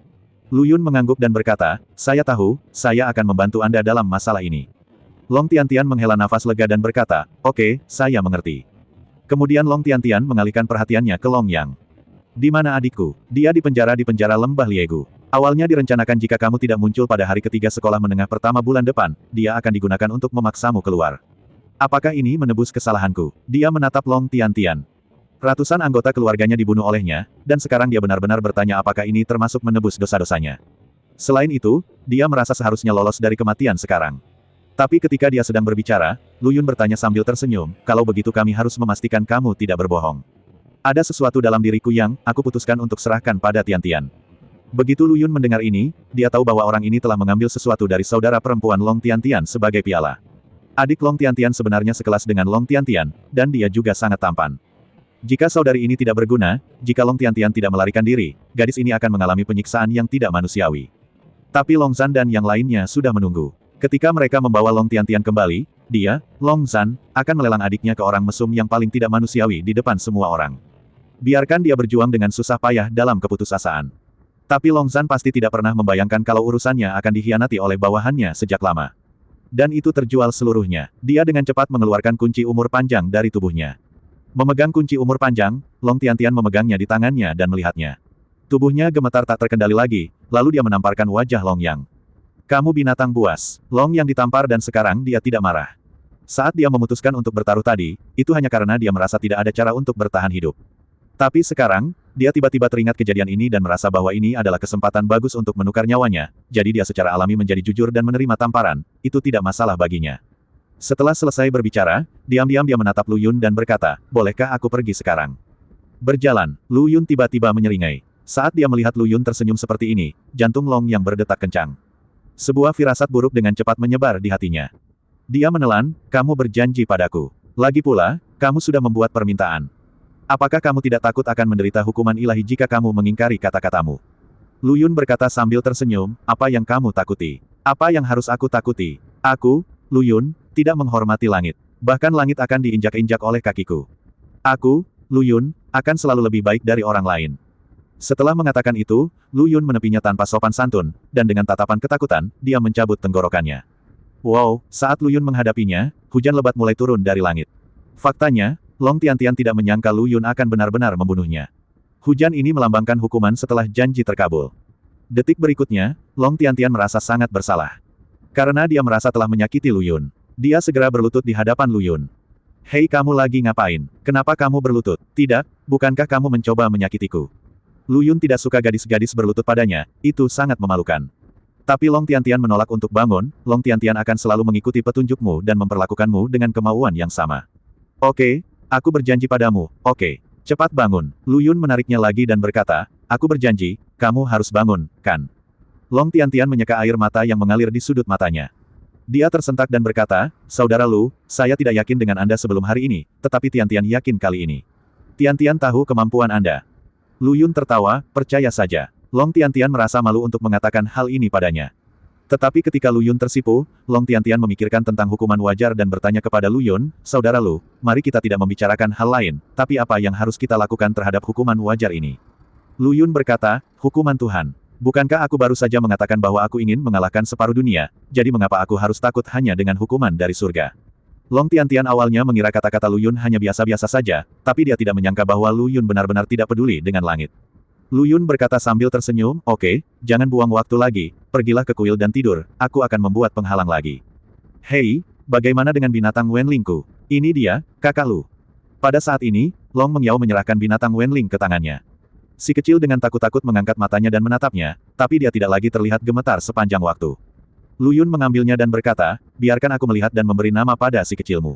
Lu Yun mengangguk dan berkata, saya tahu, saya akan membantu Anda dalam masalah ini. Long Tiantian menghela nafas lega dan berkata, oke, saya mengerti. Kemudian Long Tiantian mengalihkan perhatiannya ke Long Yang. Di mana adikku? Dia di penjara Lembah Liegu. Awalnya direncanakan jika kamu tidak muncul pada hari ketiga sekolah menengah pertama bulan depan, dia akan digunakan untuk memaksamu keluar. Apakah ini menebus kesalahanku? Dia menatap Long Tiantian. Ratusan anggota keluarganya dibunuh olehnya, dan sekarang dia benar-benar bertanya apakah ini termasuk menebus dosa-dosanya. Selain itu, dia merasa seharusnya lolos dari kematian sekarang. Tapi ketika dia sedang berbicara, Lu Yun bertanya sambil tersenyum, kalau begitu kami harus memastikan kamu tidak berbohong. Ada sesuatu dalam diriku yang, aku putuskan untuk serahkan pada Tiantian. Begitu Lu Yun mendengar ini, dia tahu bahwa orang ini telah mengambil sesuatu dari saudara perempuan Long Tiantian sebagai piala. Adik Long Tiantian sebenarnya sekelas dengan Long Tiantian, dan dia juga sangat tampan. Jika saudari ini tidak berguna, jika Long Tiantian tidak melarikan diri, gadis ini akan mengalami penyiksaan yang tidak manusiawi. Tapi Long Zhan dan yang lainnya sudah menunggu. Ketika mereka membawa Long Tiantian kembali, dia, Long Zhan, akan melelang adiknya ke orang mesum yang paling tidak manusiawi di depan semua orang. Biarkan dia berjuang dengan susah payah dalam keputusasaan. Tapi Long Zhan pasti tidak pernah membayangkan kalau urusannya akan dikhianati oleh bawahannya sejak lama. Dan itu terjual seluruhnya. Dia dengan cepat mengeluarkan kunci umur panjang dari tubuhnya. Memegang kunci umur panjang, Long Tiantian memegangnya di tangannya dan melihatnya. Tubuhnya gemetar tak terkendali lagi, lalu dia menamparkan wajah Long Yang. Kamu binatang buas. Long yang ditampar dan sekarang dia tidak marah. Saat dia memutuskan untuk bertaruh tadi, itu hanya karena dia merasa tidak ada cara untuk bertahan hidup. Tapi sekarang, dia tiba-tiba teringat kejadian ini dan merasa bahwa ini adalah kesempatan bagus untuk menukar nyawanya, jadi dia secara alami menjadi jujur dan menerima tamparan, itu tidak masalah baginya. Setelah selesai berbicara, diam-diam dia menatap Lu Yun dan berkata, bolehkah aku pergi sekarang? Berjalan, Lu Yun tiba-tiba menyeringai. Saat dia melihat Lu Yun tersenyum seperti ini, jantung Long yang berdetak kencang. Sebuah firasat buruk dengan cepat menyebar di hatinya. Dia menelan, kamu berjanji padaku. Lagi pula, kamu sudah membuat permintaan. Apakah kamu tidak takut akan menderita hukuman ilahi jika kamu mengingkari kata-katamu? Lu Yun berkata sambil tersenyum, apa yang kamu takuti? Apa yang harus aku takuti? Aku, Lu Yun, tidak menghormati langit. Bahkan langit akan diinjak-injak oleh kakiku. Aku, Lu Yun, akan selalu lebih baik dari orang lain. Setelah mengatakan itu, Lu Yun menepinya tanpa sopan santun, dan dengan tatapan ketakutan, dia mencabut tenggorokannya. Wow, saat Lu Yun menghadapinya, hujan lebat mulai turun dari langit. Faktanya, Long Tiantian tidak menyangka Lu Yun akan benar-benar membunuhnya. Hujan ini melambangkan hukuman setelah janji terkabul. Detik berikutnya, Long Tiantian merasa sangat bersalah. Karena dia merasa telah menyakiti Lu Yun. Dia segera berlutut di hadapan Lu Yun. Hei kamu lagi ngapain? Kenapa kamu berlutut? Tidak, bukankah kamu mencoba menyakitiku? Lu Yun tidak suka gadis-gadis berlutut padanya, itu sangat memalukan. Tapi Long Tiantian menolak untuk bangun, Long Tiantian akan selalu mengikuti petunjukmu dan memperlakukanmu dengan kemauan yang sama. Oke, aku berjanji padamu, oke. Cepat bangun. Lu Yun menariknya lagi dan berkata, aku berjanji, kamu harus bangun, kan? Long Tiantian menyeka air mata yang mengalir di sudut matanya. Dia tersentak dan berkata, saudara Lu, saya tidak yakin dengan Anda sebelum hari ini, tetapi Tiantian yakin kali ini. Tiantian tahu kemampuan Anda. Lu Yun tertawa, percaya saja. Long Tiantian merasa malu untuk mengatakan hal ini padanya. Tetapi ketika Lu Yun tersipu, Long Tiantian memikirkan tentang hukuman wajar dan bertanya kepada Lu Yun, saudara Lu, mari kita tidak membicarakan hal lain, tapi apa yang harus kita lakukan terhadap hukuman wajar ini? Lu Yun berkata, hukuman Tuhan. Bukankah aku baru saja mengatakan bahwa aku ingin mengalahkan separuh dunia, jadi mengapa aku harus takut hanya dengan hukuman dari surga? Long Tiantian awalnya mengira kata-kata Lu Yun hanya biasa-biasa saja, tapi dia tidak menyangka bahwa Lu Yun benar-benar tidak peduli dengan langit. Lu Yun berkata sambil tersenyum, oke, jangan buang waktu lagi, pergilah ke kuil dan tidur, aku akan membuat penghalang lagi. Hei, bagaimana dengan binatang Wenlingku? Ini dia, kakak Lu. Pada saat ini, Long Mengyao menyerahkan binatang Wenling ke tangannya. Si kecil dengan takut-takut mengangkat matanya dan menatapnya, tapi dia tidak lagi terlihat gemetar sepanjang waktu. Lu Yun mengambilnya dan berkata, biarkan aku melihat dan memberi nama pada si kecilmu.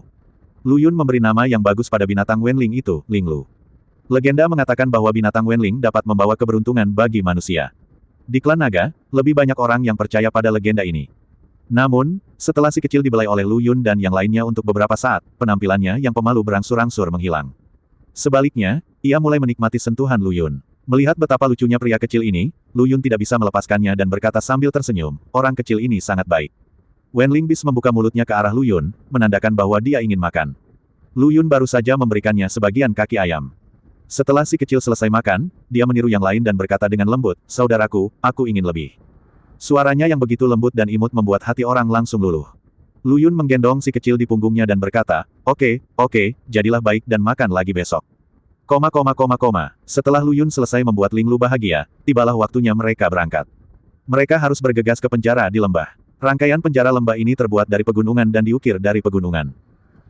Lu Yun memberi nama yang bagus pada binatang Wenling itu, Linglu. Legenda mengatakan bahwa binatang Wenling dapat membawa keberuntungan bagi manusia. Di klan naga, lebih banyak orang yang percaya pada legenda ini. Namun, setelah si kecil dibelai oleh Lu Yun dan yang lainnya untuk beberapa saat, penampilannya yang pemalu berangsur-angsur menghilang. Sebaliknya, ia mulai menikmati sentuhan Lu Yun. Melihat betapa lucunya pria kecil ini, Lu Yun tidak bisa melepaskannya dan berkata sambil tersenyum, orang kecil ini sangat baik. Wenling Bis membuka mulutnya ke arah Lu Yun, menandakan bahwa dia ingin makan. Lu Yun baru saja memberikannya sebagian kaki ayam. Setelah si kecil selesai makan, dia meniru yang lain dan berkata dengan lembut, saudaraku, aku ingin lebih. Suaranya yang begitu lembut dan imut membuat hati orang langsung luluh. Lu Yun menggendong si kecil di punggungnya dan berkata, oke, jadilah baik dan makan lagi besok. Setelah Lu Yun selesai membuat Linglu bahagia, tibalah waktunya mereka berangkat. Mereka harus bergegas ke penjara di lembah. Rangkaian penjara lembah ini terbuat dari pegunungan dan diukir dari pegunungan.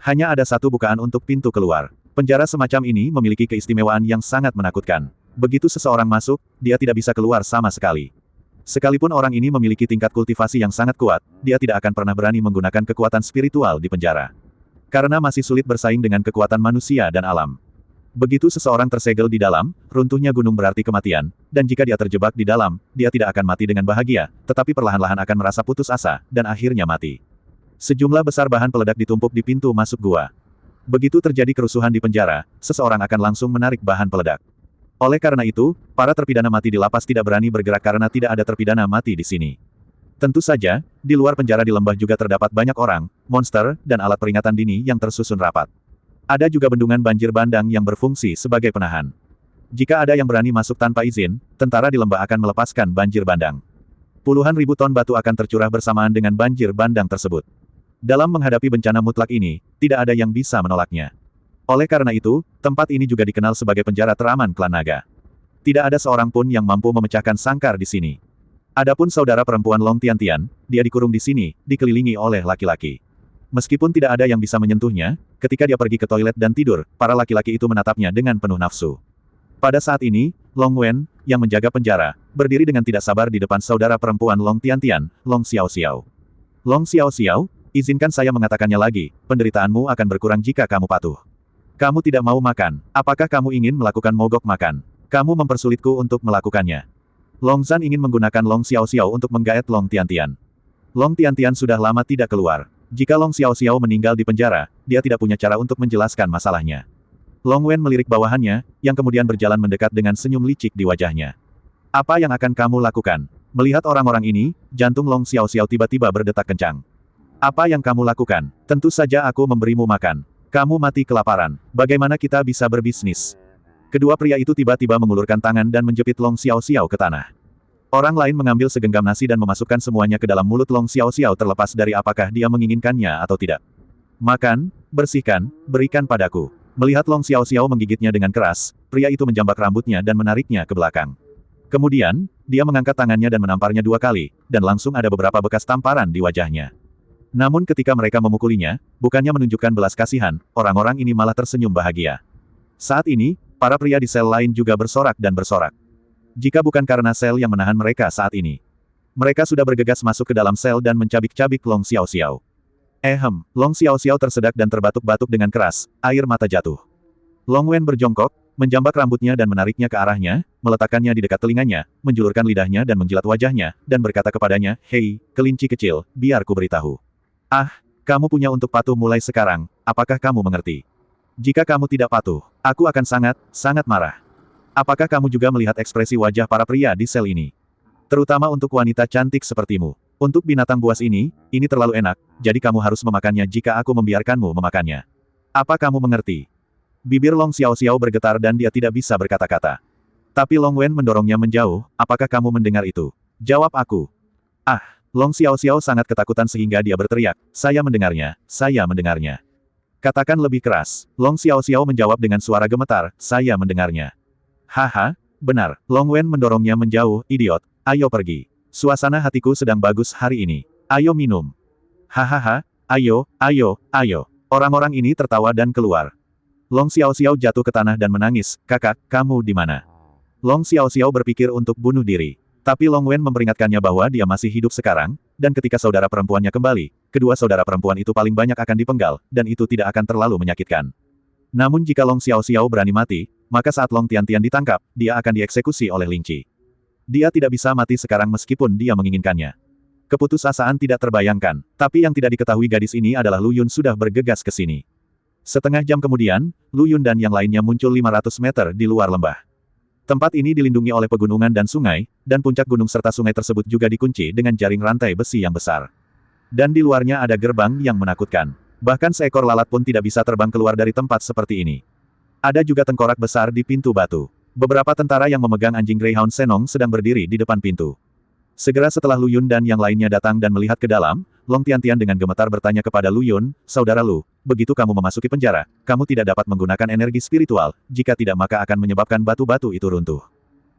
Hanya ada satu bukaan untuk pintu keluar. Penjara semacam ini memiliki keistimewaan yang sangat menakutkan. Begitu seseorang masuk, dia tidak bisa keluar sama sekali. Sekalipun orang ini memiliki tingkat kultivasi yang sangat kuat, dia tidak akan pernah berani menggunakan kekuatan spiritual di penjara. Karena masih sulit bersaing dengan kekuatan manusia dan alam. Begitu seseorang tersegel di dalam, runtuhnya gunung berarti kematian, dan jika dia terjebak di dalam, dia tidak akan mati dengan bahagia, tetapi perlahan-lahan akan merasa putus asa, dan akhirnya mati. Sejumlah besar bahan peledak ditumpuk di pintu masuk gua. Begitu terjadi kerusuhan di penjara, seseorang akan langsung menarik bahan peledak. Oleh karena itu, para terpidana mati di lapas tidak berani bergerak karena tidak ada terpidana mati di sini. Tentu saja, di luar penjara di lembah juga terdapat banyak orang, monster, dan alat peringatan dini yang tersusun rapat. Ada juga bendungan banjir bandang yang berfungsi sebagai penahan. Jika ada yang berani masuk tanpa izin, tentara di lembah akan melepaskan banjir bandang. Puluhan ribu ton batu akan tercurah bersamaan dengan banjir bandang tersebut. Dalam menghadapi bencana mutlak ini, tidak ada yang bisa menolaknya. Oleh karena itu, tempat ini juga dikenal sebagai penjara teraman klan naga. Tidak ada seorang pun yang mampu memecahkan sangkar di sini. Adapun saudara perempuan Long Tiantian, dia dikurung di sini, dikelilingi oleh laki-laki. Meskipun tidak ada yang bisa menyentuhnya, ketika dia pergi ke toilet dan tidur, para laki-laki itu menatapnya dengan penuh nafsu. Pada saat ini, Long Wen, yang menjaga penjara, berdiri dengan tidak sabar di depan saudara perempuan Long Tiantian, Long Xiaoxiao. Long Xiaoxiao, izinkan saya mengatakannya lagi, penderitaanmu akan berkurang jika kamu patuh. Kamu tidak mau makan, apakah kamu ingin melakukan mogok makan? Kamu mempersulitku untuk melakukannya. Long Zhan ingin menggunakan Long Xiaoxiao untuk menggaet Long Tiantian. Long Tiantian sudah lama tidak keluar. Jika Long Xiaoxiao meninggal di penjara, dia tidak punya cara untuk menjelaskan masalahnya. Long Wen melirik bawahannya, yang kemudian berjalan mendekat dengan senyum licik di wajahnya. Apa yang akan kamu lakukan? Melihat orang-orang ini, jantung Long Xiaoxiao tiba-tiba berdetak kencang. Apa yang kamu lakukan? Tentu saja aku memberimu makan. Kamu mati kelaparan. Bagaimana kita bisa berbisnis? Kedua pria itu tiba-tiba mengulurkan tangan dan menjepit Long Xiaoxiao ke tanah. Orang lain mengambil segenggam nasi dan memasukkan semuanya ke dalam mulut Long Xiaoxiao terlepas dari apakah dia menginginkannya atau tidak. Makan, bersihkan, berikan padaku. Melihat Long Xiaoxiao menggigitnya dengan keras, pria itu menjambak rambutnya dan menariknya ke belakang. Kemudian, dia mengangkat tangannya dan menamparnya 2 kali, dan langsung ada beberapa bekas tamparan di wajahnya. Namun ketika mereka memukulinya, bukannya menunjukkan belas kasihan, orang-orang ini malah tersenyum bahagia. Saat ini, para pria di sel lain juga bersorak dan bersorak. Jika bukan karena sel yang menahan mereka saat ini. Mereka sudah bergegas masuk ke dalam sel dan mencabik-cabik Long Xiaoxiao. Long Xiaoxiao tersedak dan terbatuk-batuk dengan keras, air mata jatuh. Long Wen berjongkok, menjambak rambutnya dan menariknya ke arahnya, meletakkannya di dekat telinganya, menjulurkan lidahnya dan menjilat wajahnya, dan berkata kepadanya, hei, kelinci kecil, biar ku beritahu. Kamu punya untuk patuh mulai sekarang, apakah kamu mengerti? Jika kamu tidak patuh, aku akan sangat marah. Apakah kamu juga melihat ekspresi wajah para pria di sel ini? Terutama untuk wanita cantik sepertimu. Untuk binatang buas ini terlalu enak, jadi kamu harus memakannya jika aku membiarkanmu memakannya. Apa kamu mengerti? Bibir Long Xiaoxiao bergetar dan dia tidak bisa berkata-kata. Tapi Long Wen mendorongnya menjauh, apakah kamu mendengar itu? Jawab aku. Ah, Long Xiaoxiao sangat ketakutan sehingga dia berteriak, saya mendengarnya, saya mendengarnya. Katakan lebih keras. Long Xiaoxiao menjawab dengan suara gemetar, saya mendengarnya. Haha, benar. Long Wen mendorongnya menjauh, idiot, ayo pergi. Suasana hatiku sedang bagus hari ini. Ayo minum. Hahaha, ayo, ayo, ayo. Orang-orang ini tertawa dan keluar. Long Xiaoxiao jatuh ke tanah dan menangis, kakak, kamu di mana? Long Xiaoxiao berpikir untuk bunuh diri. Tapi Long Wen memperingatkannya bahwa dia masih hidup sekarang, dan ketika saudara perempuannya kembali, kedua saudara perempuan itu paling banyak akan dipenggal, dan itu tidak akan terlalu menyakitkan. Namun jika Long Xiaoxiao berani mati, maka saat Long Tiantian ditangkap, dia akan dieksekusi oleh Ling Qi. Dia tidak bisa mati sekarang meskipun dia menginginkannya. Keputusasaan tidak terbayangkan, tapi yang tidak diketahui gadis ini adalah Lu Yun sudah bergegas ke sini. Setengah jam kemudian, Lu Yun dan yang lainnya muncul 500 meter di luar lembah. Tempat ini dilindungi oleh pegunungan dan sungai, dan puncak gunung serta sungai tersebut juga dikunci dengan jaring rantai besi yang besar. Dan di luarnya ada gerbang yang menakutkan. Bahkan seekor lalat pun tidak bisa terbang keluar dari tempat seperti ini. Ada juga tengkorak besar di pintu batu. Beberapa tentara yang memegang anjing Greyhound Senong sedang berdiri di depan pintu. Segera setelah Lu Yun dan yang lainnya datang dan melihat ke dalam, Long Tiantian dengan gemetar bertanya kepada Lu Yun, saudara Lu, begitu kamu memasuki penjara, kamu tidak dapat menggunakan energi spiritual, jika tidak maka akan menyebabkan batu-batu itu runtuh.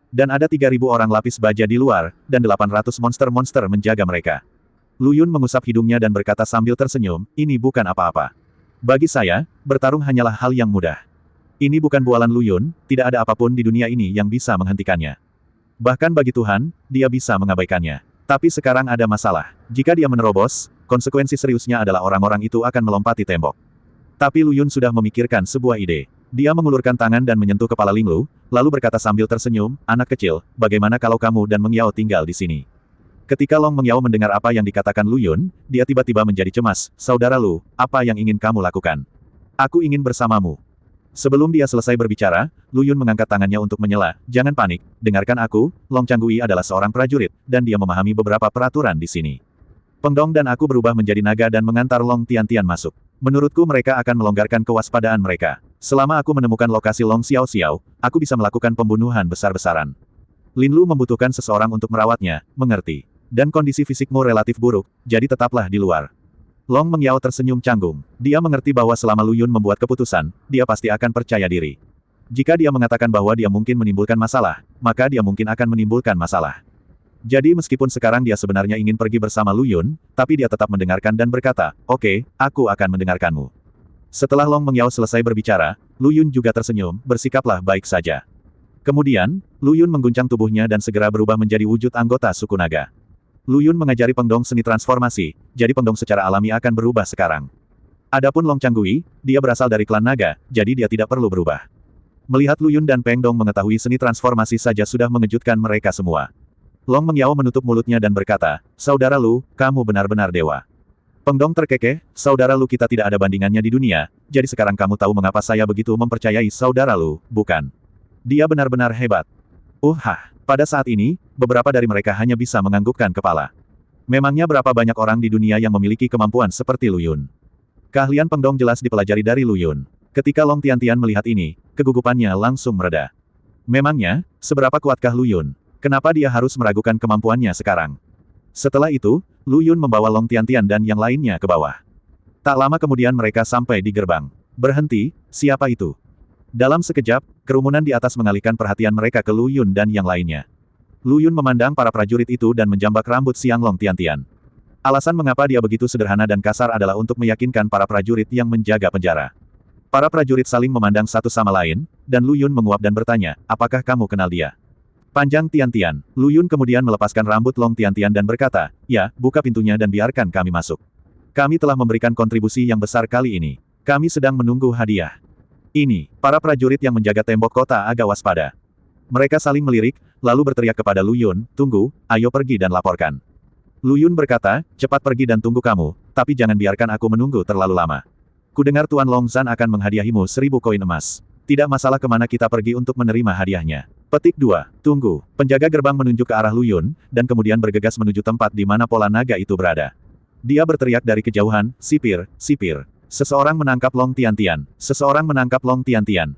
Dan ada 3.000 orang lapis baja di luar, dan 800 monster-monster menjaga mereka. Lu Yun mengusap hidungnya dan berkata sambil tersenyum, ini bukan apa-apa. Bagi saya, bertarung hanyalah hal yang mudah. Ini bukan bualan Lu Yun, tidak ada apapun di dunia ini yang bisa menghentikannya. Bahkan bagi Tuhan, dia bisa mengabaikannya. Tapi sekarang ada masalah. Jika dia menerobos, konsekuensi seriusnya adalah orang-orang itu akan melompati tembok. Tapi Lu Yun sudah memikirkan sebuah ide. Dia mengulurkan tangan dan menyentuh kepala Ling Lu, lalu berkata sambil tersenyum, anak kecil, bagaimana kalau kamu dan Meng Yao tinggal di sini? Ketika Long Meng Yao mendengar apa yang dikatakan Lu Yun, dia tiba-tiba menjadi cemas. Saudara Lu, apa yang ingin kamu lakukan? Aku ingin bersamamu. Sebelum dia selesai berbicara, Lu Yun mengangkat tangannya untuk menyela. Jangan panik, dengarkan aku, Long Changgui adalah seorang prajurit, dan dia memahami beberapa peraturan di sini. Peng Dong dan aku berubah menjadi naga dan mengantar Long Tiantian masuk. Menurutku mereka akan melonggarkan kewaspadaan mereka. Selama aku menemukan lokasi Long Xiaoxiao, aku bisa melakukan pembunuhan besar-besaran. Lin Lu membutuhkan seseorang untuk merawatnya, mengerti. Dan kondisi fisikmu relatif buruk, jadi tetaplah di luar. Long Meng Yao tersenyum canggung. Dia mengerti bahwa selama Lu Yun membuat keputusan, dia pasti akan percaya diri. Jika dia mengatakan bahwa dia mungkin menimbulkan masalah, maka dia mungkin akan menimbulkan masalah. Jadi meskipun sekarang dia sebenarnya ingin pergi bersama Lu Yun, tapi dia tetap mendengarkan dan berkata, oke, aku akan mendengarkanmu. Setelah Long Meng Yao selesai berbicara, Lu Yun juga tersenyum, bersikaplah baik saja. Kemudian, Lu Yun mengguncang tubuhnya dan segera berubah menjadi wujud anggota suku naga. Lu Yun mengajari Peng Dong seni transformasi, jadi Peng Dong secara alami akan berubah sekarang. Adapun Long Changgui, dia berasal dari klan naga, jadi dia tidak perlu berubah. Melihat Lu Yun dan Peng Dong mengetahui seni transformasi saja sudah mengejutkan mereka semua. Long Meng Yao menutup mulutnya dan berkata, saudara Lu, kamu benar-benar dewa. Peng Dong terkekeh, saudara Lu kita tidak ada bandingannya di dunia, jadi sekarang kamu tahu mengapa saya begitu mempercayai saudara Lu, bukan? Dia benar-benar hebat. Pada saat ini, beberapa dari mereka hanya bisa menganggukkan kepala. Memangnya berapa banyak orang di dunia yang memiliki kemampuan seperti Lu Yun? Keahlian Peng Dong jelas dipelajari dari Lu Yun. Ketika Long Tiantian melihat ini, kegugupannya langsung mereda. Memangnya, seberapa kuatkah Lu Yun? Kenapa dia harus meragukan kemampuannya sekarang? Setelah itu, Lu Yun membawa Long Tiantian dan yang lainnya ke bawah. Tak lama kemudian mereka sampai di gerbang. Berhenti, siapa itu? Dalam sekejap, kerumunan di atas mengalihkan perhatian mereka ke Lu Yun dan yang lainnya. Lu Yun memandang para prajurit itu dan menjambak rambut siang Long Tiantian. Alasan mengapa dia begitu sederhana dan kasar adalah untuk meyakinkan para prajurit yang menjaga penjara. Para prajurit saling memandang satu sama lain, dan Lu Yun menguap dan bertanya, apakah kamu kenal dia? Panjang Tiantian. Lu Yun kemudian melepaskan rambut Long Tiantian dan berkata, ya, buka pintunya dan biarkan kami masuk. Kami telah memberikan kontribusi yang besar kali ini. Kami sedang menunggu hadiah. Ini, para prajurit yang menjaga tembok kota agak waspada. Mereka saling melirik, lalu berteriak kepada Lu Yun, tunggu, ayo pergi dan laporkan. Lu Yun berkata, cepat pergi dan tunggu kamu, tapi jangan biarkan aku menunggu terlalu lama. Kudengar Tuan Long Zhan akan menghadiahimu 1000 koin emas. Tidak masalah kemana kita pergi untuk menerima hadiahnya. Petik 2. Tunggu. Penjaga gerbang menunjuk ke arah Lu Yun, dan kemudian bergegas menuju tempat di mana pola naga itu berada. Dia berteriak dari kejauhan, sipir, sipir. Seseorang menangkap Long Tiantian. Seseorang menangkap Long Tiantian.